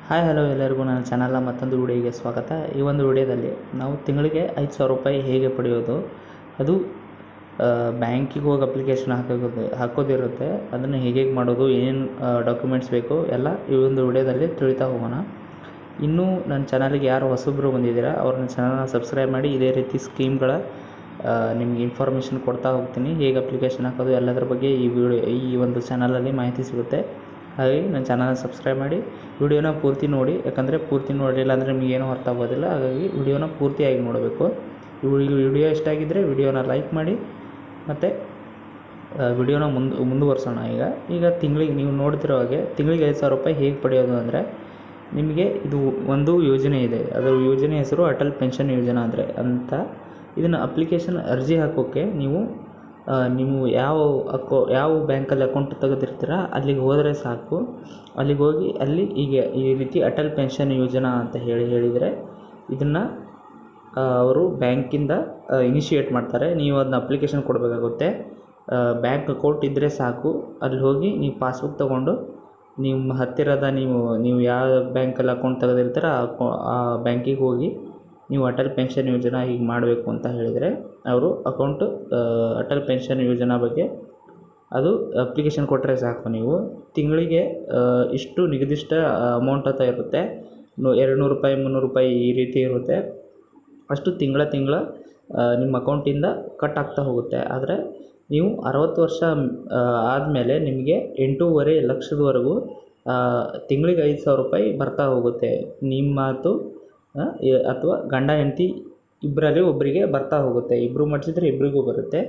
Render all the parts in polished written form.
Hi hello ಎಲ್ಲರಿಗೂ ನನ್ನ ಚಾನಲ್ನ ಮತ್ತೊಂದು ವಿಡಿಯೋಗೆ ಸ್ವಾಗತ. ಈ ಒಂದು ವಿಡಿಯೋದಲ್ಲಿ ನಾವು ತಿಂಗಳಿಗೆ 5,000 ರೂಪಾಯಿ ಹೇಗೆ ಪಡೆಯೋದು, ಅದು ಬ್ಯಾಂಕಿಗೆ ಹೋಗಿ ಅಪ್ಲಿಕೇಶನ್ ಹಾಕೋದಿರುತ್ತೆ, ಅದನ್ನು ಹೇಗೆ ಮಾಡೋದು, ಏನು ಡಾಕ್ಯುಮೆಂಟ್ಸ್ ಬೇಕು ಎಲ್ಲ ಈ ಒಂದು ವಿಡಿಯೋದಲ್ಲಿ ತಿಳಿತಾ ಹೋಗೋಣ. ಇನ್ನೂ ನನ್ನ ಚಾನಲ್ಗೆ ಯಾರು ಹೊಸಬ್ರು ಬಂದಿದ್ದೀರಾ ಅವ್ರನ್ನ ಚಾನಲ್ನ ಸಬ್ಸ್ಕ್ರೈಬ್ ಮಾಡಿ. ಇದೇ ರೀತಿ ಸ್ಕೀಮ್ಗಳ ನಿಮಗೆ ಇನ್ಫಾರ್ಮೇಷನ್ ಕೊಡ್ತಾ ಹೋಗ್ತೀನಿ. ಹೇಗೆ ಅಪ್ಲಿಕೇಶನ್ ಹಾಕೋದು ಎಲ್ಲದರ ಬಗ್ಗೆ ಈ ಒಂದು ಚಾನಲಲ್ಲಿ ಮಾಹಿತಿ ಸಿಗುತ್ತೆ. ಹಾಗಾಗಿ ನನ್ನ ಚಾನಲ್ನ ಸಬ್ಸ್ಕ್ರೈಬ್ ಮಾಡಿ, ವಿಡಿಯೋನ ಪೂರ್ತಿ ನೋಡಿ. ಯಾಕಂದರೆ ಪೂರ್ತಿ ನೋಡಲಿಲ್ಲ ಅಂದರೆ ನಿಮಗೇನೂ ಅರ್ಥ ಆಗೋದಿಲ್ಲ. ಹಾಗಾಗಿ ವಿಡಿಯೋನ ಪೂರ್ತಿಯಾಗಿ ನೋಡಬೇಕು. ವಿಡಿಯೋ ಇಷ್ಟ ಆಗಿದ್ದರೆ ವಿಡಿಯೋನ ಲೈಕ್ ಮಾಡಿ ಮತ್ತು ವಿಡಿಯೋನ ಮುಂದುವರ್ಸೋಣ. ಈಗ ತಿಂಗಳಿಗೆ ನೀವು ನೋಡ್ತಿರೋ ಹಾಗೆ ತಿಂಗಳಿಗೆ 5,000 ರೂಪಾಯಿ ಹೇಗೆ ಪಡೆಯೋದು ಅಂದರೆ, ನಿಮಗೆ ಇದು ಒಂದು ಯೋಜನೆ ಇದೆ. ಅದರ ಯೋಜನೆ ಹೆಸರು ಅಟಲ್ ಪೆನ್ಷನ್ ಯೋಜನಾ ಅಂತ. ಇದನ್ನು ಅಪ್ಲಿಕೇಶನ್ ಅರ್ಜಿ ಹಾಕೋಕ್ಕೆ ನೀವು ಯಾವ ಬ್ಯಾಂಕಲ್ಲಿ ಅಕೌಂಟ್ ತೆಗೆದಿರ್ತೀರ ಅಲ್ಲಿಗೆ ಹೋದರೆ ಸಾಕು. ಅಲ್ಲಿಗೆ ಹೋಗಿ ಈಗ ಈ ರೀತಿ ಅಟಲ್ ಪೆನ್ಷನ್ ಯೋಜನಾ ಅಂತ ಹೇಳಿದರೆ ಇದನ್ನು ಅವರು ಬ್ಯಾಂಕಿಂದ ಇನಿಷಿಯೇಟ್ ಮಾಡ್ತಾರೆ. ನೀವು ಅದನ್ನ ಅಪ್ಲಿಕೇಶನ್ ಕೊಡಬೇಕಾಗುತ್ತೆ. ಬ್ಯಾಂಕ್ ಅಕೌಂಟ್ ಇದ್ದರೆ ಸಾಕು. ಅಲ್ಲಿ ಹೋಗಿ ನೀವು ಪಾಸ್ಬುಕ್ ತೊಗೊಂಡು ನಿಮ್ಮ ಹತ್ತಿರದ ನೀವು ಯಾವ ಬ್ಯಾಂಕಲ್ಲಿ ಅಕೌಂಟ್ ತೆಗೆದಿರ್ತೀರ ಆ ಬ್ಯಾಂಕಿಗೆ ಹೋಗಿ ನೀವು ಅಟಲ್ ಪೆನ್ಷನ್ ಯೋಜನಾ ಹೀಗೆ ಮಾಡಬೇಕು ಅಂತ ಹೇಳಿದರೆ ಅವರು ಅಟಲ್ ಪೆನ್ಷನ್ ಯೋಜನಾ ಬಗ್ಗೆ ಅದು ಅಪ್ಲಿಕೇಶನ್ ಕೊಟ್ಟರೆ ಸಾಕು. ನೀವು ತಿಂಗಳಿಗೆ ಇಷ್ಟು ನಿರ್ದಿಷ್ಟ ಅಮೌಂಟ್ ಅಂತ ಇರುತ್ತೆ. 200 ರೂಪಾಯಿ 300 ರೂಪಾಯಿ ಈ ರೀತಿ ಇರುತ್ತೆ. ಅಷ್ಟು ತಿಂಗಳ ನಿಮ್ಮ ಅಕೌಂಟಿಂದ ಕಟ್ ಆಗ್ತಾ ಹೋಗುತ್ತೆ. ಆದರೆ ನೀವು 60 ವರ್ಷ ಆದಮೇಲೆ ನಿಮಗೆ 8.5 ಲಕ್ಷದವರೆಗೂ ತಿಂಗಳಿಗೆ 5,000 ರೂಪಾಯಿ ಬರ್ತಾ ಹೋಗುತ್ತೆ. ಅಥವಾ ಗಂಡ ಹೆಂಡತಿ ಇಬ್ಬರಲ್ಲಿ ಒಬ್ಬರಿಗೆ ಬರ್ತಾ ಹೋಗುತ್ತೆ. ಇಬ್ಬರು ಮಾಡಿಸಿದ್ರೆ ಇಬ್ಬರಿಗೂ ಬರುತ್ತೆ.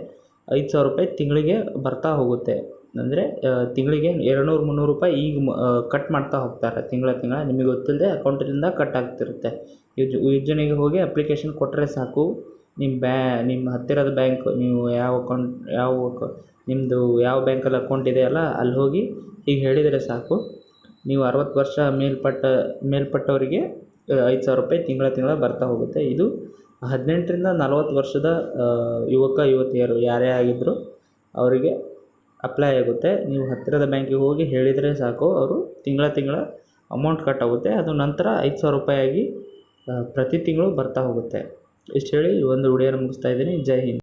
5,000 ರೂಪಾಯಿ ತಿಂಗಳಿಗೆ ಬರ್ತಾ ಹೋಗುತ್ತೆ. ಅಂದರೆ ತಿಂಗಳಿಗೆ 200-300 ರೂಪಾಯಿ ಈಗ ಕಟ್ ಮಾಡ್ತಾ ಹೋಗ್ತಾರೆ. ತಿಂಗಳ ನಿಮಗೆ ಗೊತ್ತಿಲ್ಲದೆ ಅಕೌಂಟಿನಿಂದ ಕಟ್ ಆಗ್ತಿರುತ್ತೆ. ಯೋಜನೆಗೆ ಹೋಗಿ ಅಪ್ಲಿಕೇಶನ್ ಕೊಟ್ಟರೆ ಸಾಕು. ನಿಮ್ಮ ಹತ್ತಿರದ ಬ್ಯಾಂಕ್, ನೀವು ನಿಮ್ಮದು ಯಾವ ಬ್ಯಾಂಕಲ್ಲಿ ಅಕೌಂಟ್ ಇದೆಯಲ್ಲ ಅಲ್ಲಿ ಹೋಗಿ ಹೀಗೆ ಹೇಳಿದರೆ ಸಾಕು. ನೀವು 60 ವರ್ಷ ಮೇಲ್ಪಟ್ಟವರಿಗೆ 5,000 ರೂಪಾಯಿ ತಿಂಗಳ ಬರ್ತಾ ಹೋಗುತ್ತೆ. ಇದು 18ರಿಂದ 40 ವರ್ಷದ ಯುವಕ ಯುವತಿಯರು ಯಾರೇ ಆಗಿದ್ದರೂ ಅವರಿಗೆ ಅಪ್ಲೈ ಆಗುತ್ತೆ. ನೀವು ಹತ್ತಿರದ ಬ್ಯಾಂಕಿಗೆ ಹೋಗಿ ಹೇಳಿದರೆ ಸಾಕು, ಅವರು ತಿಂಗಳ ಅಮೌಂಟ್ ಕಟ್ ಆಗುತ್ತೆ. ಅದು ನಂತರ 5,000 ರೂಪಾಯಿ ಆಗಿ ಪ್ರತಿ ತಿಂಗಳು ಬರ್ತಾ ಹೋಗುತ್ತೆ. ಇಷ್ಟು ಹೇಳಿ ಈ ಒಂದು ವಿಡಿಯೋನ ಮುಗಿಸ್ತಾ ಇದ್ದೀನಿ. ಜೈ ಹಿಂದ್.